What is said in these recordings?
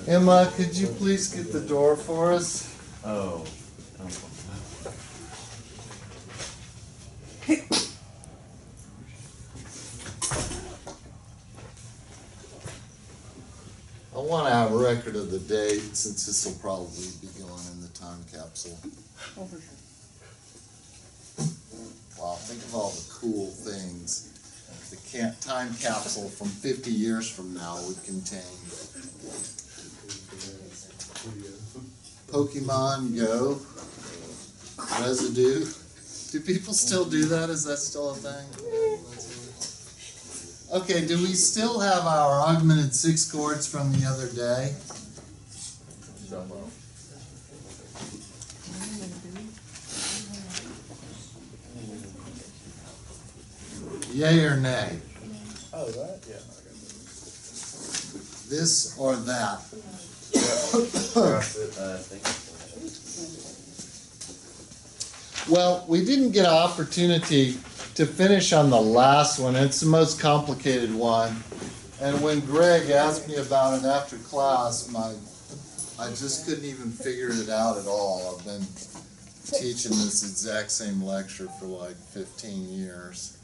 Emma, could you please get the door for us? Oh. I want to have a record of the date since this will probably be going in the time capsule. Oh, for sure. Wow, think of all the cool things the time capsule from 50 years from now would contain. Pokemon Go, residue. Do people still do that? Is that still a thing? Okay, do we still have our augmented 6 chords from the other day? Yay or nay? Oh, that? Yeah. This or that? Well, we didn't get an opportunity to finish on the last one. It's the most complicated one. And when Greg asked me about it after class, I just couldn't even figure it out at all. I've been teaching this exact same lecture for like 15 years.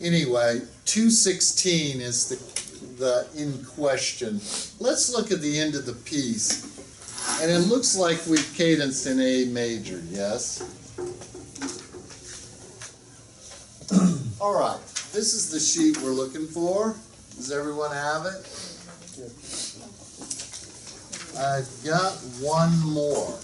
Anyway, 216 is the in question. Let's look at the end of the piece. And it looks like we've cadenced in A major, yes? All right, this is the sheet we're looking for. Does everyone have it? I've got one more.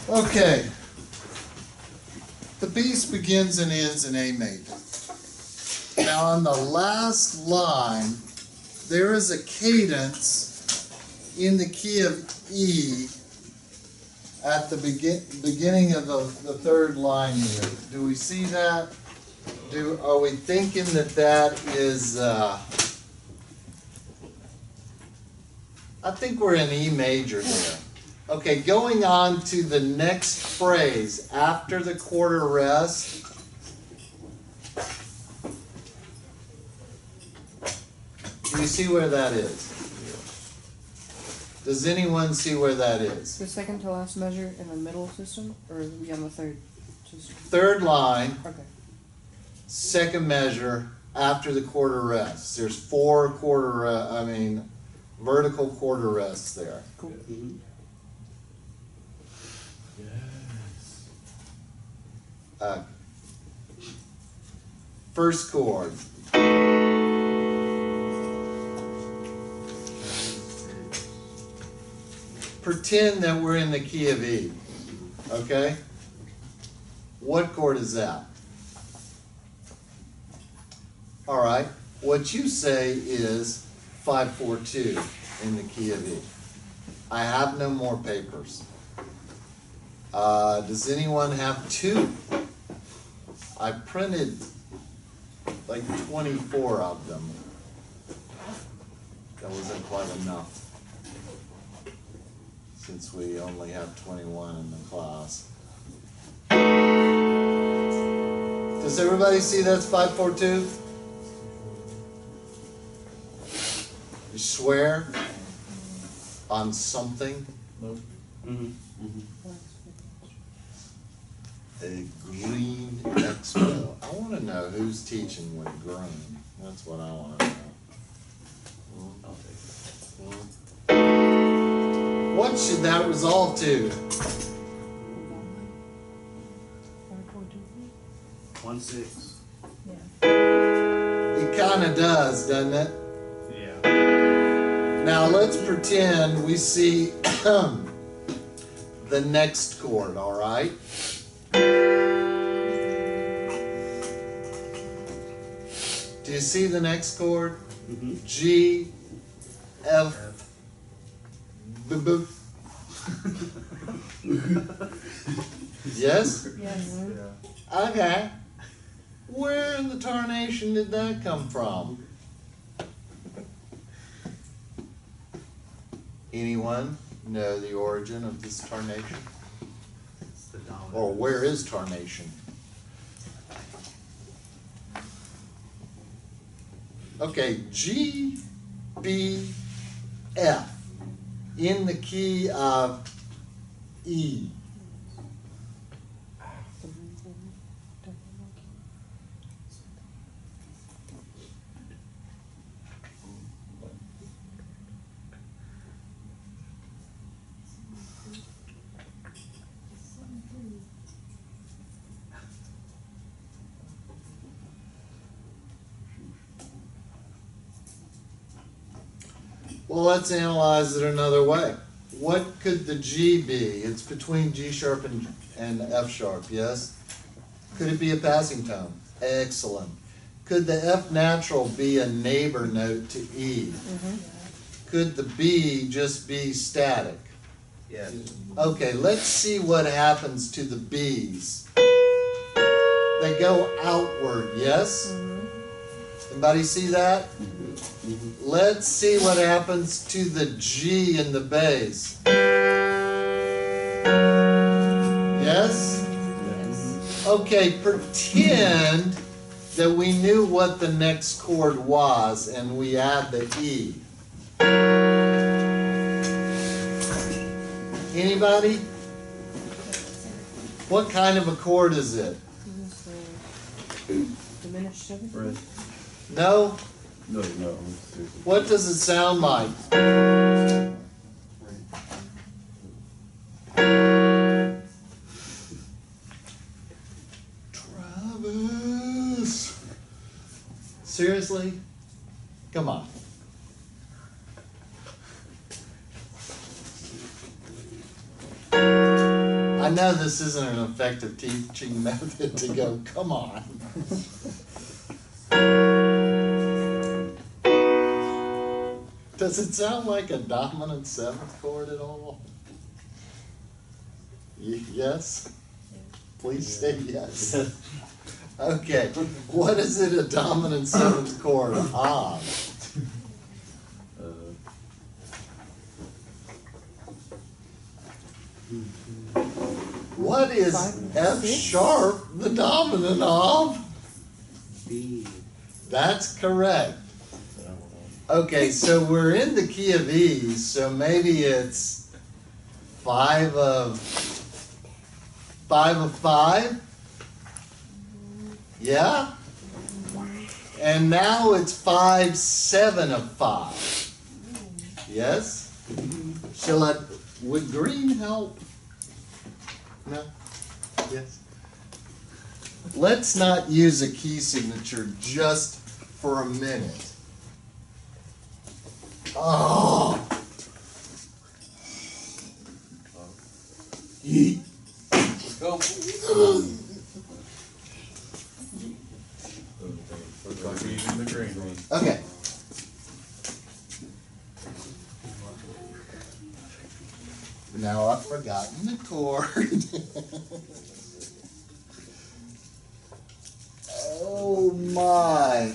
Okay. The piece begins and ends in A major. Now on the last line, there is a cadence in the key of E at the beginning of the third line here. Do we see that? Are we thinking that that is, I think we're in E major there. Okay, going on to the next phrase, after the quarter rest. Do you see where that is? Does anyone see where that is? The second to last measure in the middle system, or are we on the third system? Third line, Okay. second measure, after the quarter rest. There's 4 vertical quarter rests there. Cool. First chord. Pretend that we're in the key of E, okay? What chord is that? All right, what you say is 5-4-2 in the key of E. I have no more papers. Does anyone have 2? I printed like 24 of them. That wasn't quite enough, since we only have 21 in the class. Does everybody see that's 5-4-2? You swear on something? Nope. A green expo. I want to know who's teaching with green. That's what I want to know. I'll take it. What should that resolve to? 1-6. It kind of does, doesn't it? Yeah. Now let's pretend we see the next chord, all right? Do you see the next chord? G, F, B, B. Yes? Yes. Yeah. Okay. Where in the tarnation did that come from? Anyone know the origin of this tarnation? It's the dominant. Or where is tarnation? Okay, G, B, F in the key of E. Well, let's analyze it another way. What could the G be? It's between G sharp and F sharp, yes? Could it be a passing tone? Excellent. Could the F natural be a neighbor note to E? Could the B just be static? Yes. Okay, let's see what happens to the B's. They go outward, yes? Anybody see that? Let's see what happens to the G in the bass. Yes? Okay, pretend that we knew what the next chord was and we add the E. Anybody? What kind of a chord is it? Diminished seventh? Red. No? No, seriously. What does it sound like? Travis. Seriously? Come on. I know this isn't an effective teaching method to go, come on. Does it sound like a dominant seventh chord at all? Yes? Please say yes. Okay, what is it a dominant seventh chord of? What is F sharp the dominant of? B. That's correct. Okay, so we're in the key of E, so maybe it's 5 of 5? Yeah? And now it's 5/7 of 5. Yes? Would green help? No? Yes? Let's not use a key signature just for a minute. Oh! Yeet. Let's go. Okay. Now I've forgotten the chord. Oh my.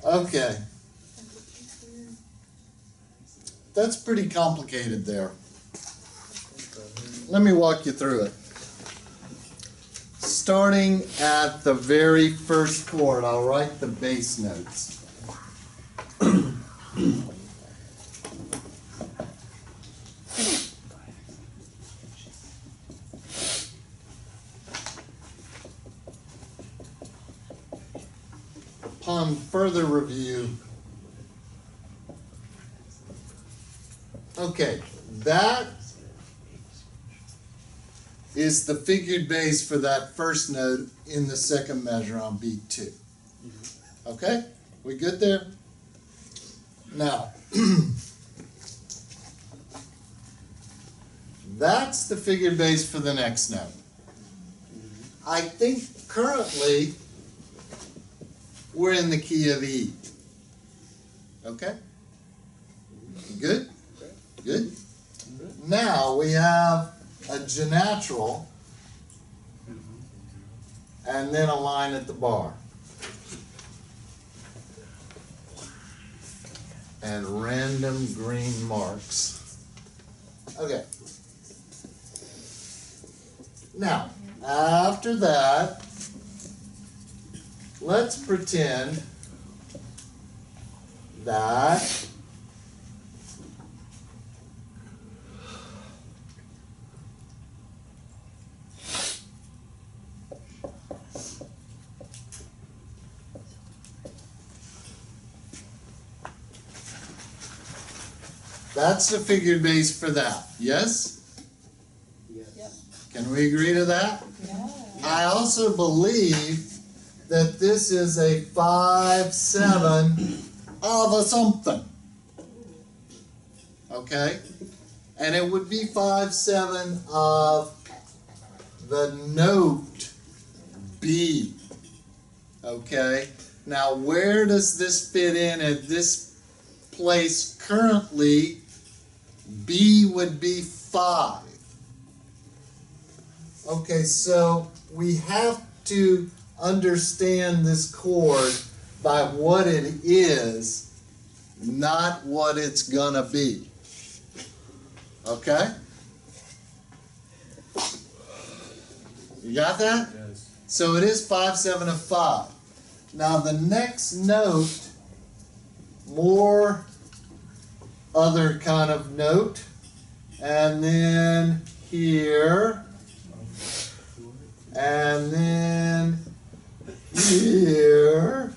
Okay. That's pretty complicated there. Let me walk you through it. Starting at the very first chord, I'll write the bass notes. Upon further review, okay, that is the figured bass for that first note in the second measure on beat 2. Okay? We good there? Now, that's the figured bass for the next note. I think currently we're in the key of E. Okay? Good? Good? Now we have a G natural and then a line at the bar. And random green marks. Okay. Now, after that, let's pretend that that's the figured bass for that. Yes? Yes. Can we agree to that? Yeah. I also believe that this is a 5/7 of a something. Okay? And it would be 5/7 of the note B. Okay? Now, where does this fit in at this place currently? B would be 5. Okay, so we have to understand this chord by what it is, not what it's gonna be. Okay? You got that? Yes. So it is 5/7 of 5. Now the next note, more other kind of note, and then here, and then here,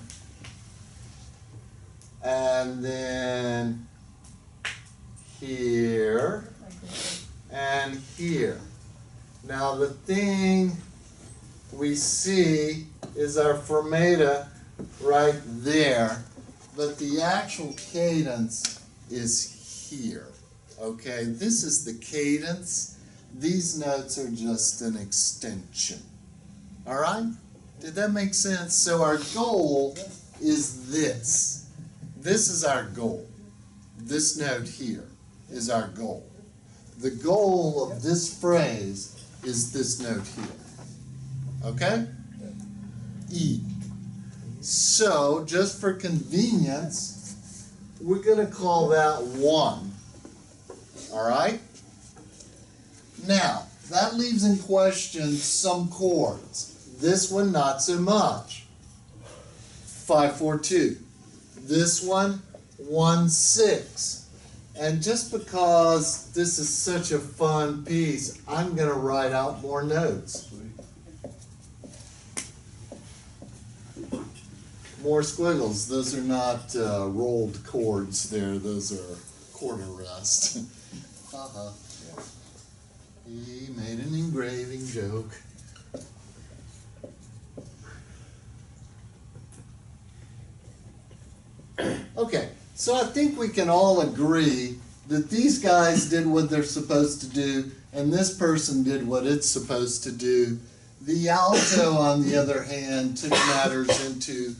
and then here, and here. Now the thing we see is our fermata right there, but the actual cadence is here. Okay, this is the cadence. These notes are just an extension. All right? Did that make sense? So our goal is this. This is our goal. This note here is our goal. The goal of this phrase is this note here. Okay? E. So, just for convenience, we're going to call that 1. All right? Now, that leaves in question some chords. This one, not so much. 5/4/2. This one, 1/6. And just because this is such a fun piece, I'm going to write out more notes. More squiggles. Those are not rolled chords there. Those are quarter rest. Haha. He made an engraving joke. Okay, so I think we can all agree that these guys did what they're supposed to do, and this person did what it's supposed to do. The alto, on the other hand, took matters into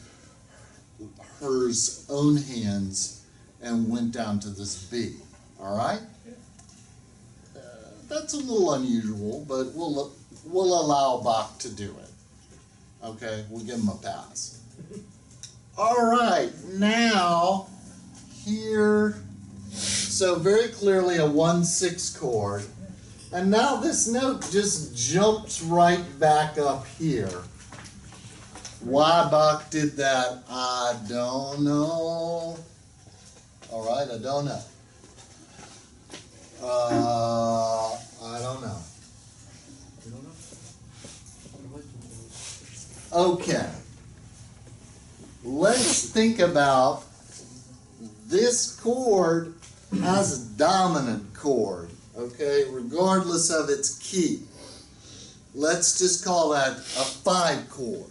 her's own hands and went down to this B. All right? That's a little unusual, but we'll allow Bach to do it. Okay, we'll give him a pass. All right, now here, so very clearly a 1/6 chord, and now this note just jumps right back up here. Why Bach did that, I don't know. All right, I don't know. I don't know. You don't know? Okay. Let's think about this chord as a dominant chord, okay, regardless of its key. Let's just call that a 5 chord.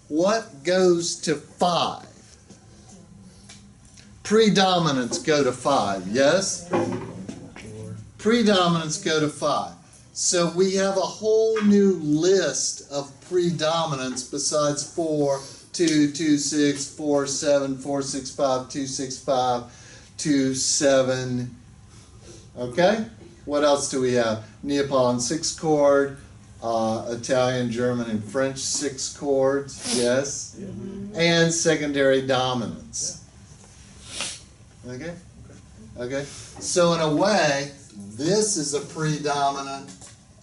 What goes to 5? predominants go to 5, yes? Predominants go to 5. So we have a whole new list of predominants besides 4, 2, 2, 6, 4, 7, 4, 6, 5, 2, 6, 5, 2, 7. Okay? What else do we have? Neapolitan 6 chord, Italian, German, and French 6 chords, yes? And secondary dominants. Okay? Okay? So in a way, this is a predominant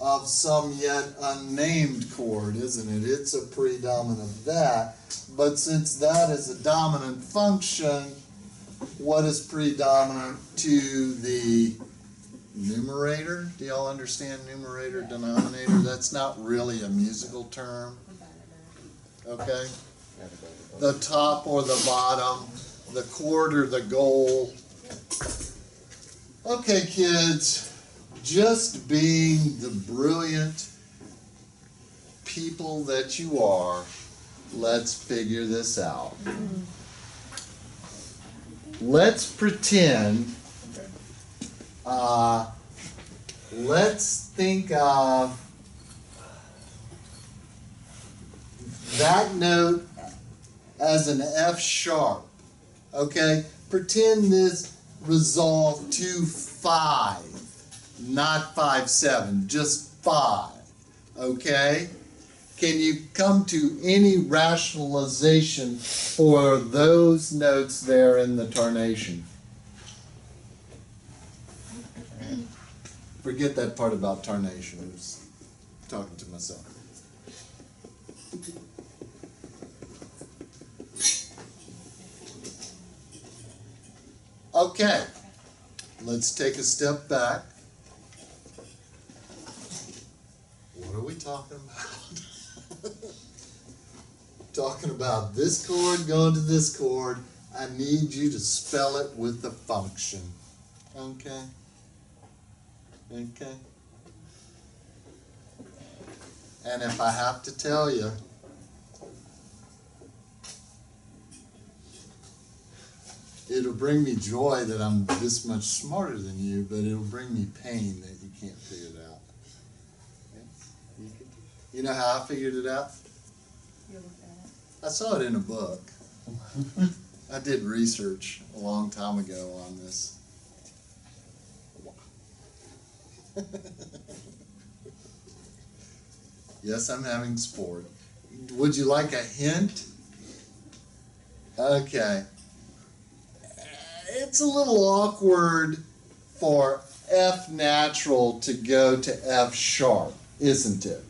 of some yet unnamed chord, isn't it? It's a predominant of that. But since that is a dominant function, what is predominant to the numerator? Do y'all understand numerator, denominator? That's not really a musical term. Okay? The top or the bottom, the chord or the goal. Okay, kids, just being the brilliant people that you are, let's figure this out. Let's pretend, let's think of that note as an F sharp, okay? Pretend this resolved to 5, not 5, 7, just 5, okay? Can you come to any rationalization for those notes there in the tarnation? Forget that part about tarnation. I was talking to myself. Okay, let's take a step back. What are we talking about? Talking about this chord going to this chord. I need you to spell it with the function. Okay? Okay? And if I have to tell you, it'll bring me joy that I'm this much smarter than you, but it'll bring me pain that you can't figure it out. Okay? You know how I figured it out? You looked at it. I saw it in a book. I did research a long time ago on this. Yes, I'm having sport. Would you like a hint? Okay. It's a little awkward for F natural to go to F sharp, isn't it?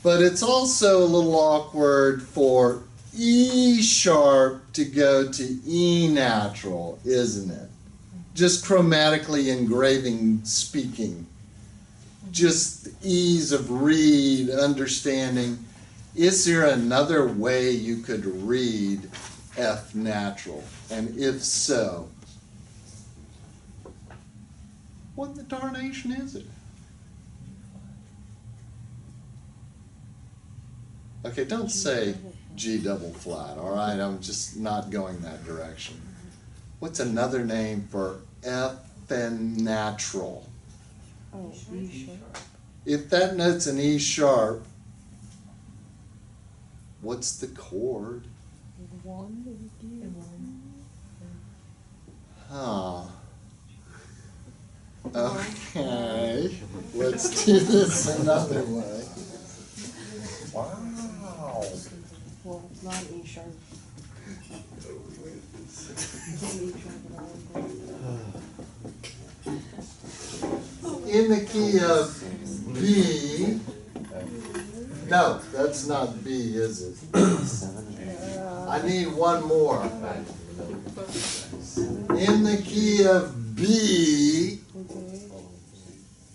But it's also a little awkward for E sharp to go to E natural, isn't it? Just chromatically engraving speaking. Just the ease of read, understanding. Is there another way you could read F natural? And if so, what the darnation is it? Okay, don't say G double flat, all right? I'm just not going that direction. What's another name for F natural? Oh, E sharp. If that note's an E sharp, what's the chord? 1. Huh. Okay. Let's do this another way. Wow. Well, it's not E sharp. It's E sharp at all. In the key of B. No, that's not B, is it? I need one more. In the key of B,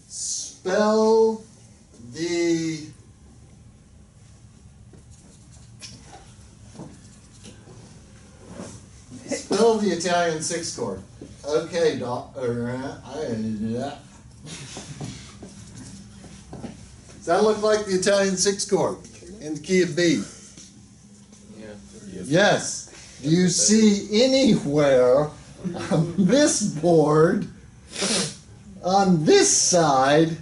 spell the Italian 6 chord. Okay, does that look like the Italian 6 chord in the key of B? Yeah. Yes. Do you see anywhere on this board, on this side,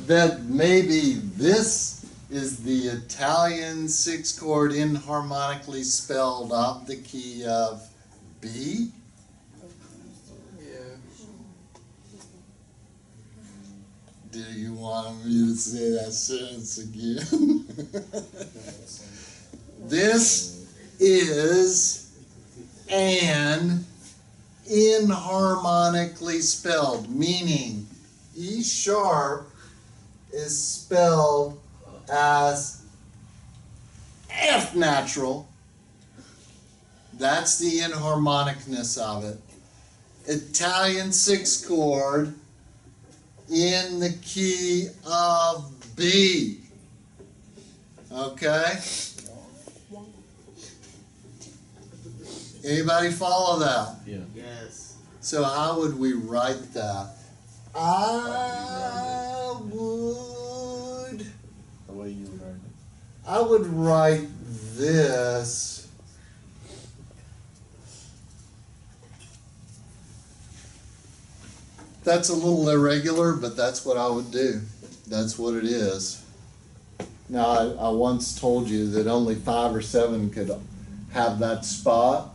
that maybe this is the Italian 6-chord enharmonically spelled off the key of B? Do you want me to say that sentence again? This is an enharmonically spelled, meaning E sharp is spelled as F natural. That's the enharmonicness of it. Italian 6-chord in the key of B. Okay? Anybody follow that? Yeah. Yes. So how would we write that? I would The way you learned it. I would write this that's a little irregular, but that's what I would do. That's what it is. Now, I once told you that only 5 or 7 could have that spot,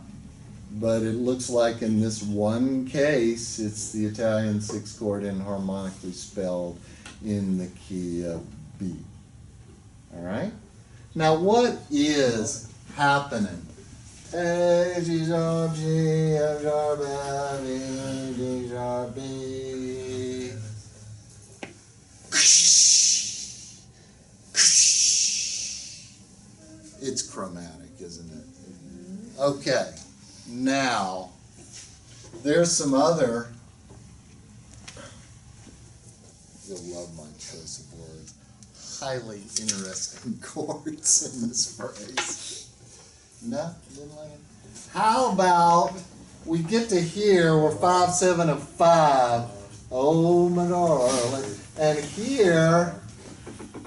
but it looks like in this one case, it's the Italian 6-chord enharmonically spelled in the key of B. All right? Now, what is happening? A, G sharp, G, F sharp, F, E, D sharp, B. It's chromatic, isn't it? Okay. Now, there's some other, you'll love my choice of words, highly interesting chords in this phrase. No? Didn't like it? How about we get to here, we're 5, 7 of 5. Oh my darling. And here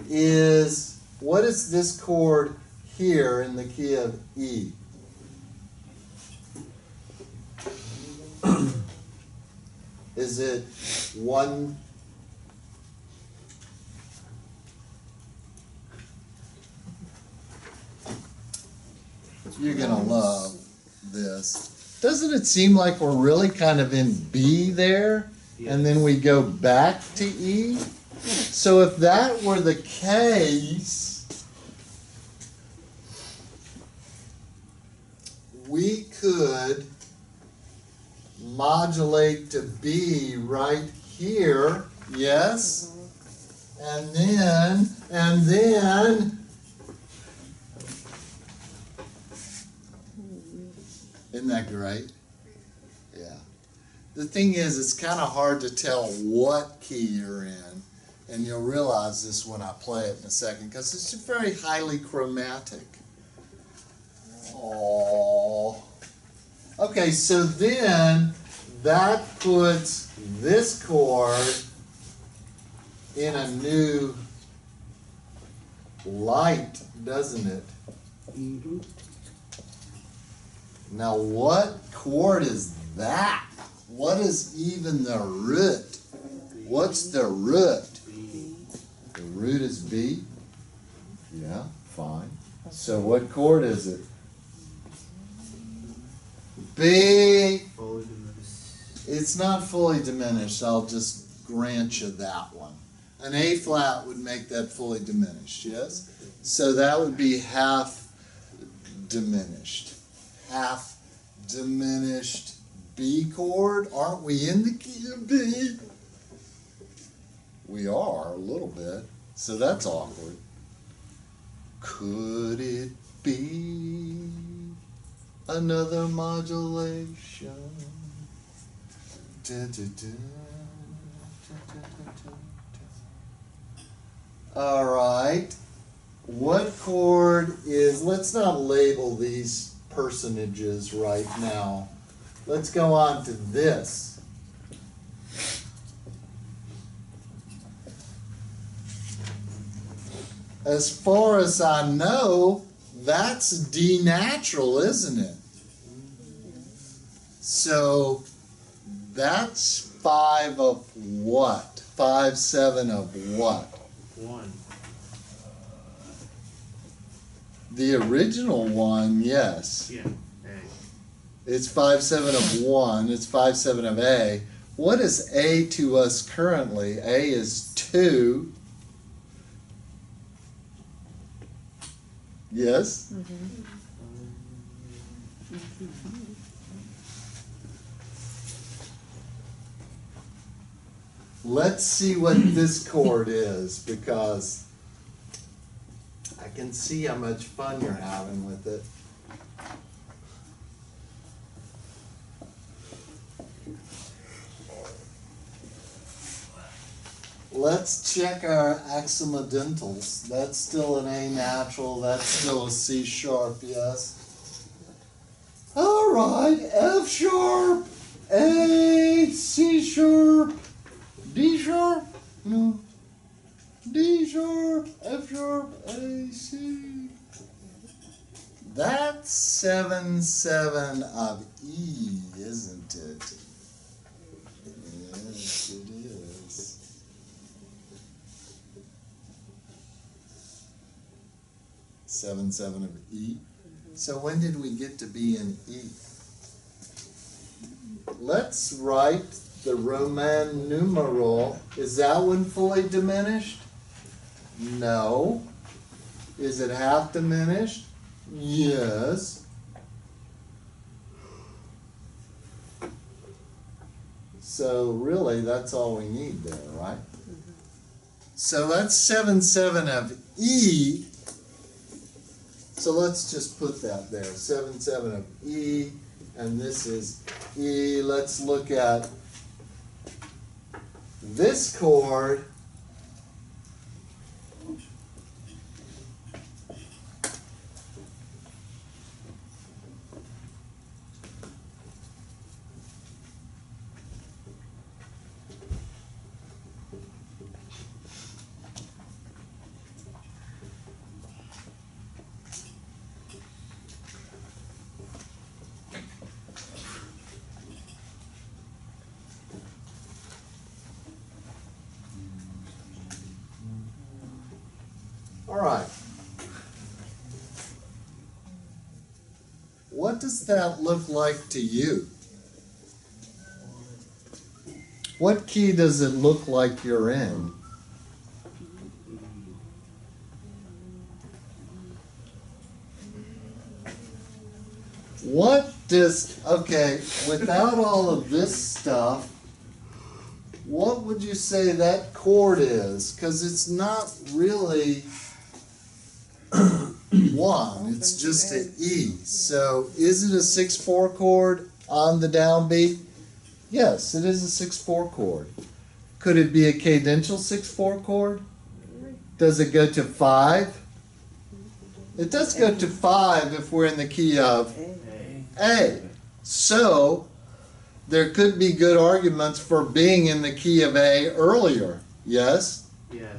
is, what is this chord here in the key of E? Is it 1? You're gonna love this. Doesn't it seem like we're really kind of in B there? And then we go back to E? So if that were the case, we could modulate to B right here, yes? And then, isn't that great? Yeah. The thing is, it's kind of hard to tell what key you're in, and you'll realize this when I play it in a second, because it's very highly chromatic. Aww. Okay, so then that puts this chord in a new light, doesn't it? Mm-hmm. Now what chord is that? What is even the root? What's the root? The root is B? Yeah, fine. So what chord is it? B. It's not fully diminished. I'll just grant you that one. An A flat would make that fully diminished, yes? So that would be half diminished. Half diminished B chord. Aren't we in the key of B? We are a little bit. So that's awkward. Could it be another modulation? Da, da, da, da, da, da, da. All right. What chord is, let's not label these personages right now. Let's go on to this. As far as I know, that's D natural, isn't it? So that's 5 of what? 5, 7 of what? 1. The original one, yes. Yeah. A. It's 5, 7 of 1. It's 5, 7 of A. What is A to us currently? A is 2. Yes? Let's see what this chord is, because I can see how much fun you're having with it. Let's check our accidentals. That's still an A natural, that's still a C sharp, yes. All right, F sharp, A, C sharp, D sharp, no, D sharp, F sharp, A, C. That's 7, 7 of E, isn't it? Yes, it is. Seven, 7 of E. So when did we get to be in E? Let's write the Roman numeral. Is that one fully diminished? No. Is it half diminished? Yes. So really, that's all we need there, right? So that's 7, 7 of E. So let's just put that there. 7, 7 of E, and this is E. Let's look at this chord. All right. What does that look like to you? What key does it look like you're in? What does, okay, without all of this stuff, what would you say that chord is? Because it's not really 1, it's just an E. So is it a 6/4 chord on the downbeat? Yes, it is a 6/4 chord. Could it be a cadential 6/4 chord? Does it go to 5? It does go to 5 if we're in the key of A. So there could be good arguments for being in the key of A earlier. Yes? Yes.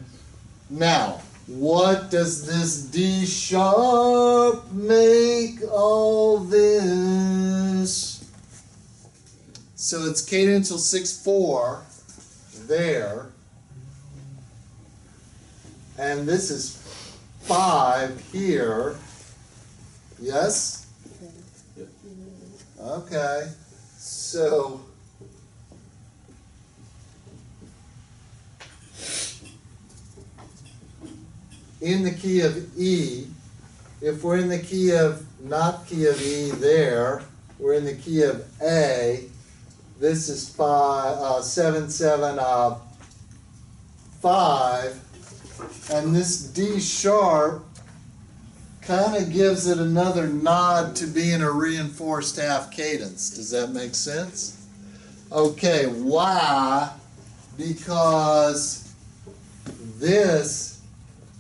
Now, what does this D sharp make all this? So it's cadential 6/4 there. And this is 5 here. Yes? Okay. So in the key of E, if we're in the key of, not key of E there, we're in the key of A, this is 5, 7, 7 of 5, and this D sharp kind of gives it another nod to being a reinforced half cadence. Does that make sense? Okay, why? Because this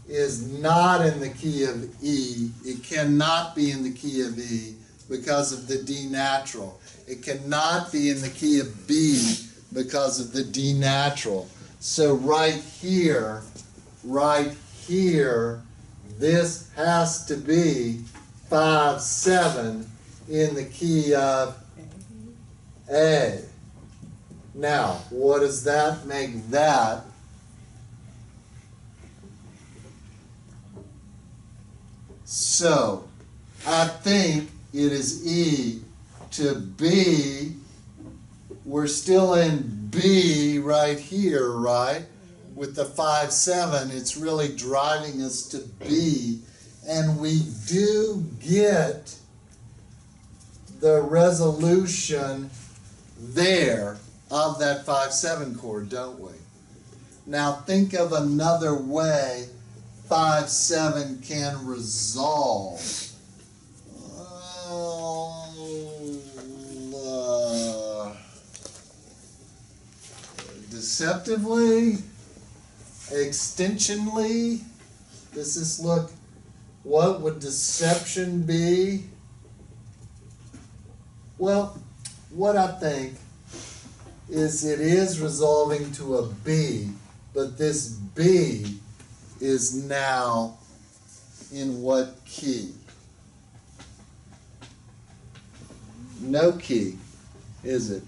is not in the key of E. It cannot be in the key of E because of the D natural. It cannot be in the key of B because of the D natural. So right here, this has to be 5, 7 in the key of A. Now, what does that make that? So, I think it is E to B. We're still in B right here, right? With the 5/7, it's really driving us to B. And we do get the resolution there of that 5/7 chord, don't we? Now think of another way 5/7 can resolve. Deceptively, extensionally. Does this look, what would deception be? Well, what I think is it is resolving to a B, but this B is now in what key? No key, is it?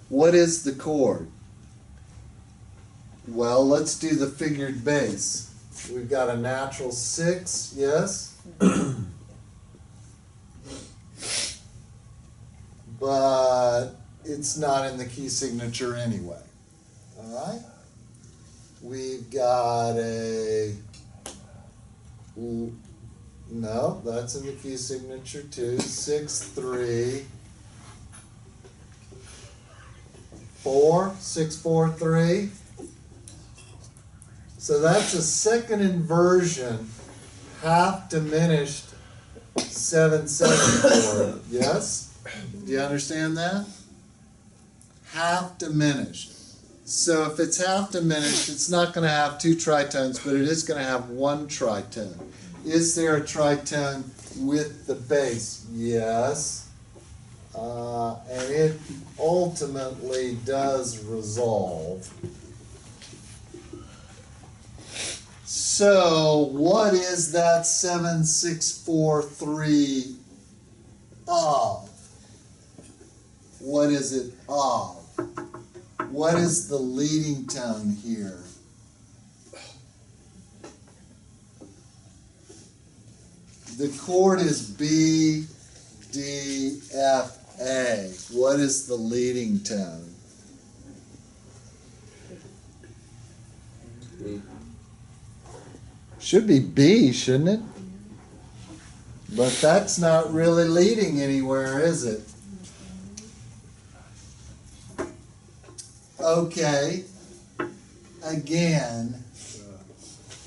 What is the chord? Well, let's do the figured bass. We've got a natural 6, yes? But it's not in the key signature anyway. All right? We've got a, no, that's in the key signature too. 6/3, 4, 6/4/3. So that's a second inversion, half diminished 7/7 chord. Yes? Do you understand that? Half diminished. So if it's half diminished, it's not going to have two tritones, but it is going to have one tritone. Is there a tritone with the bass? Yes. And it ultimately does resolve. So what is that 7/6/4/3 of? What is it of? What is the leading tone here? The chord is B, D, F, A. What is the leading tone? B. Should be B, shouldn't it? But that's not really leading anywhere, is it? Okay, again,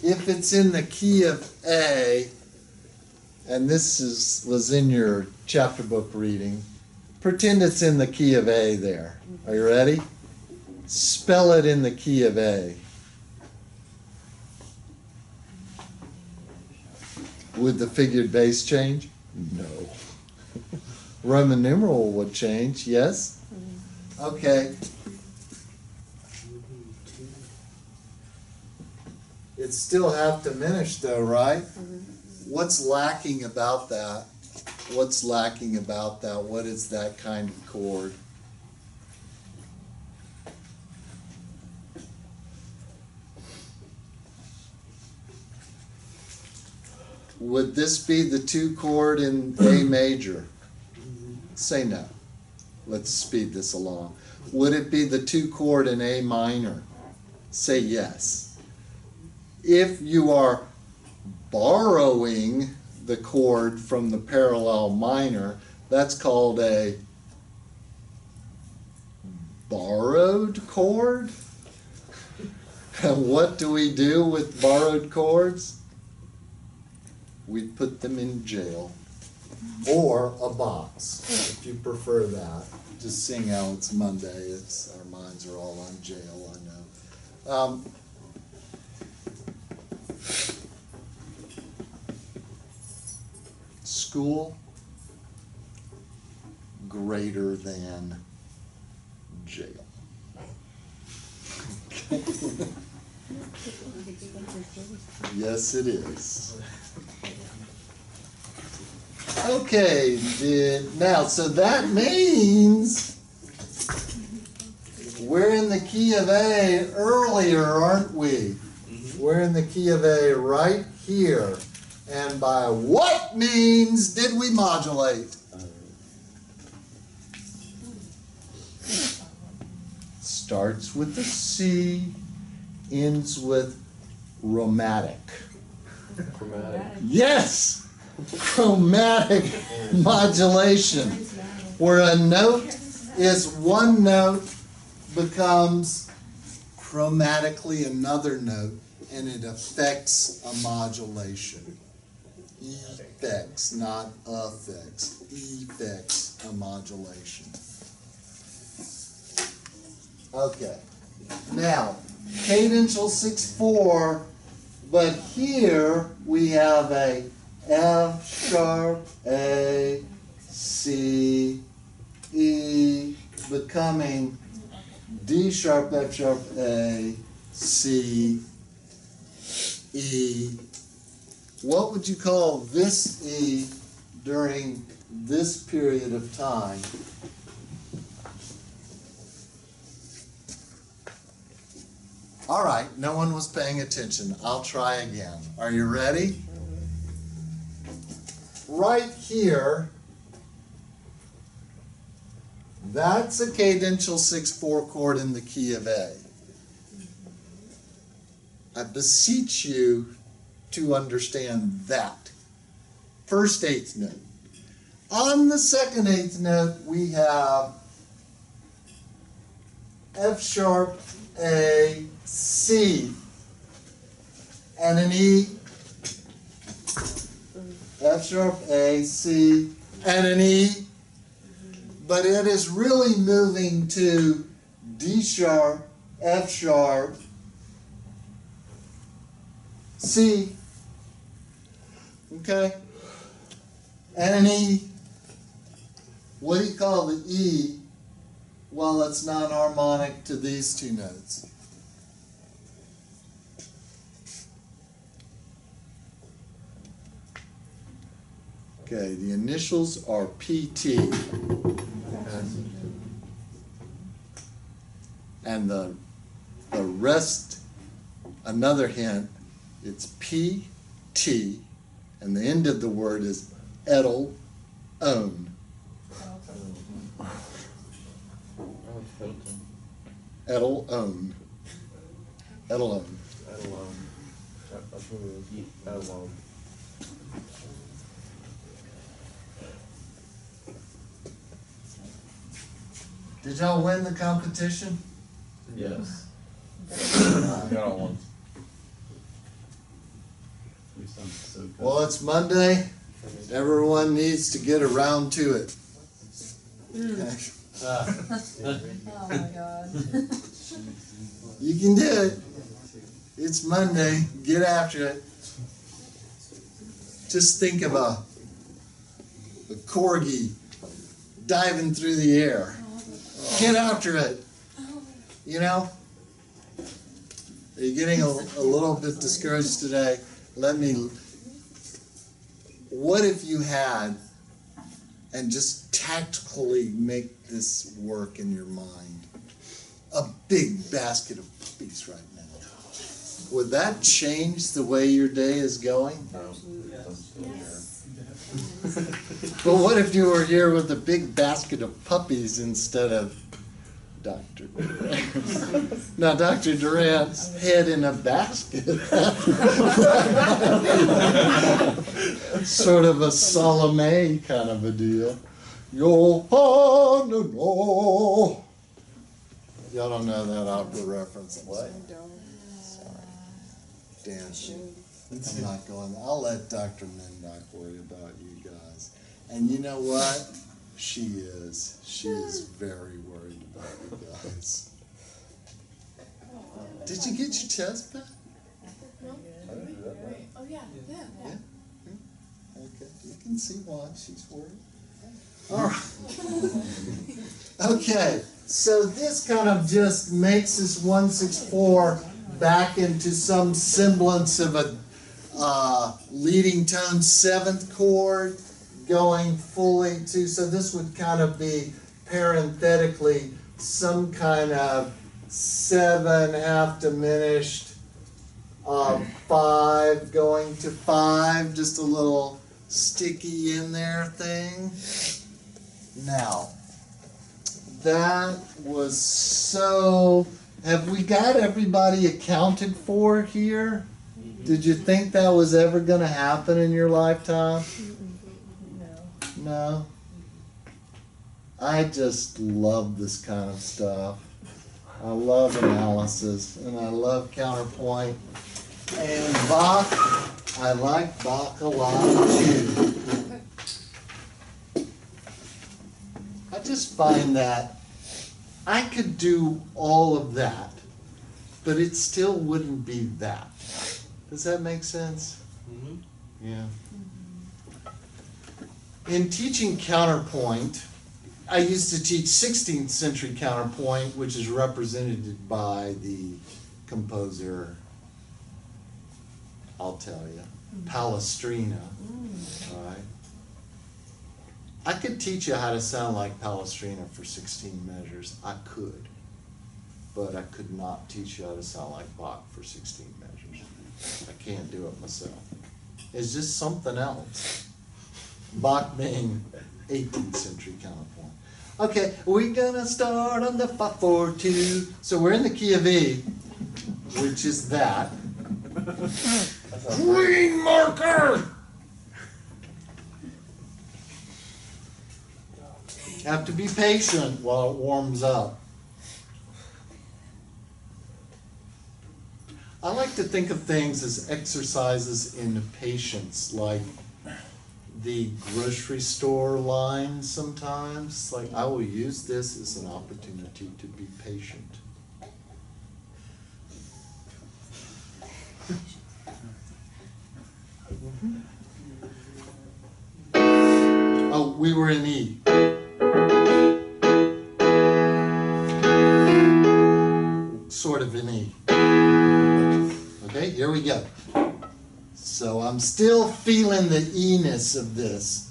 if it's in the key of A, and this was in your chapter book reading, pretend it's in the key of A there. Are you ready? Spell it in the key of A. Would the figured bass change? No. Roman numeral would change, yes? Okay. It's still half diminished though, right? What's lacking about that? What's lacking about that? What is that kind of chord? Would this be the 2 chord in A major? Say no. Let's speed this along. Would it be the 2 chord in A minor? Say yes. If you are borrowing the chord from the parallel minor, that's called a borrowed chord. And what do we do with borrowed chords? We put them in jail or a box, if you prefer that. Just seeing how it's Monday, our minds are all on jail, I know. School greater than jail. Yes, it is. Okay, now, so that means we're in the key of A earlier, aren't we? We're in the key of A right here. And by what means did we modulate? Starts with the C, ends with chromatic. Chromatic. Yes! Chromatic modulation. Where a note is one note becomes chromatically another note, and it affects a modulation. Effects, not affects. Effects a modulation. Okay. Now, cadential 6/4, but here we have a F sharp, A, C, E, becoming D sharp, F sharp, A, C, E. What would you call this E during this period of time? All right, no one was paying attention. I'll try again. Are you ready? Right here, that's a cadential 6/4 chord in the key of A. I beseech you to understand that. First eighth note. On the second eighth note, we have F sharp, A, C, and an E. F sharp, A, C, and an E. But it is really moving to D sharp, F sharp, C. Okay? And an E. What do you call the E? Well, it's non-harmonic to these two notes. Okay, the initials are PT. And the rest, another hint, it's PT, and the end of the word is edel, own. Edel, own. Edel, own. Did y'all win the competition? Yes. Well, it's Monday. Everyone needs to get around to it. Oh my God. You can do it. It's Monday. Get after it. Just think of a corgi diving through the air. Get after it. You know? Are you getting a little bit discouraged today? What if you had, and just tactically make this work in your mind, a big basket of puppies right now? Would that change the way your day is going? Yes. But what if you were here with a big basket of puppies instead of Dr. Durant? Now, Dr. Durant's head in a basket. Sort of a Salome kind of a deal. Yo, oh, no, no. Y'all don't know that opera reference. What? Damn. I'm not going. I'll let Dr. Mendock worry about you guys. And you know what? She is. She is very worried about you guys. Did you get your test back? No? Oh yeah, yeah. Yeah? Okay. You can see why she's worried. All right. Okay. So this kind of just makes this 1/6/4 back into some semblance of a leading tone 7th chord, going fully to, so this would kind of be parenthetically some kind of 7 half diminished 5 going to 5, just a little sticky in there thing. Now, that was so, have we got everybody accounted for here? Did you think that was ever going to happen in your lifetime? No? I just love this kind of stuff. I love analysis and I love counterpoint. And Bach, I like Bach a lot too. I just find that I could do all of that, but it still wouldn't be that. Does that make sense? Mm-hmm. Yeah. In teaching counterpoint, I used to teach 16th century counterpoint, which is represented by the composer, I'll tell you, Palestrina, right? I could teach you how to sound like Palestrina for 16 measures. I could. But I could not teach you how to sound like Bach for 16 measures. I can't do it myself. It's just something else. Bach being 18th century counterpoint. Okay, we're gonna start on the 5/4-2. So we're in the key of E, which is that. Green marker! Have to be patient while it warms up. I like to think of things as exercises in patience, like the grocery store line sometimes. Like, I will use this as an opportunity to be patient. Oh, we were in E. Sort of in E. Okay, here we go. So I'm still feeling the E-ness of this.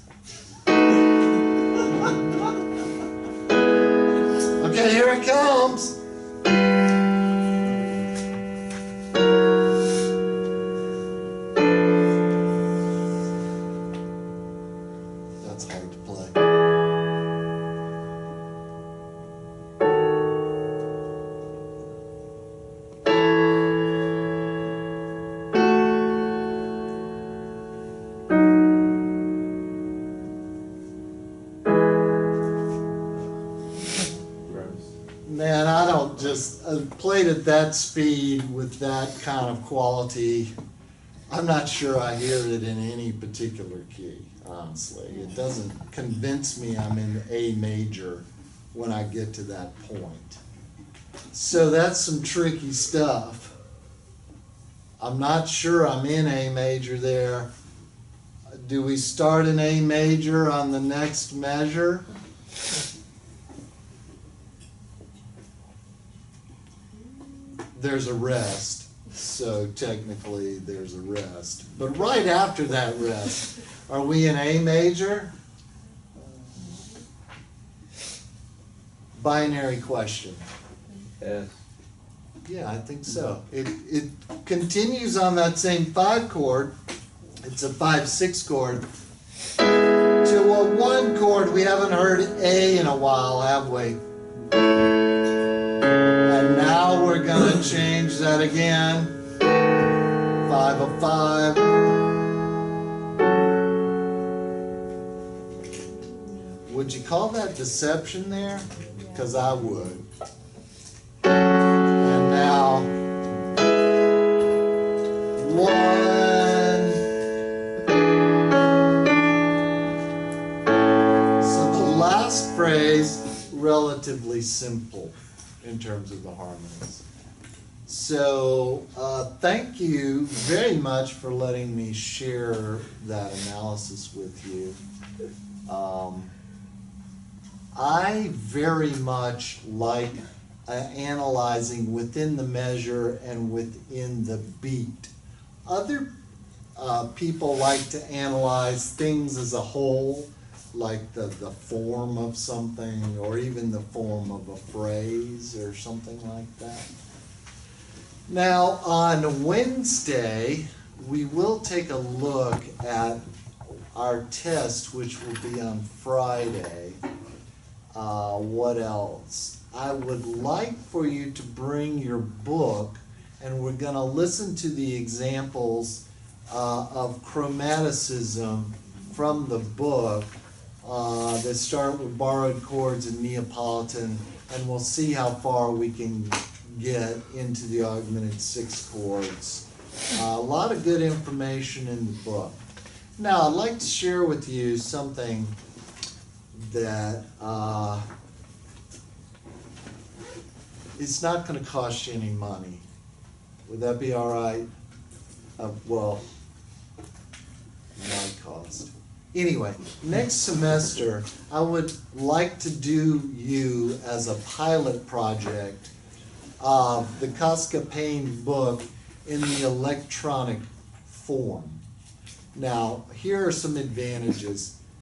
Okay, here it comes. That's hard to play. Man, I don't just played at that speed with that kind of quality. I'm not sure I hear it in any particular key, honestly. It doesn't convince me I'm in A major when I get to that point. So that's some tricky stuff. I'm not sure I'm in A major there. Do we start in A major on the next measure? There's a rest, so technically there's a rest. But right after that rest, are we in A major? Binary question. Yes. Yeah, I think so. It continues on that same 5 chord. It's a 5/6 chord. To a 1 chord. We haven't heard A in a while, have we? And now we're going to change that again. 5 of 5. Would you call that deception there? Because I would. And now 1. So the last phrase, relatively simple in terms of the harmonies. So thank you very much for letting me share that analysis with you. I very much like analyzing within the measure and within the beat. Other people like to analyze things as a whole, like the form of something, or even the form of a phrase or something like that. Now, on Wednesday, we will take a look at our test, which will be on Friday. What else? I would like for you to bring your book, and we're going to listen to the examples of chromaticism from the book that start with borrowed chords and Neapolitan, and we'll see how far we can get into the augmented six chords. A lot of good information in the book. Now, I'd like to share with you something that it's not going to cost you any money. Would that be all right? Well, it might cost. Anyway, next semester, I would like to do you as a pilot project the Casca Payne book in the electronic form. Now, here are some advantages.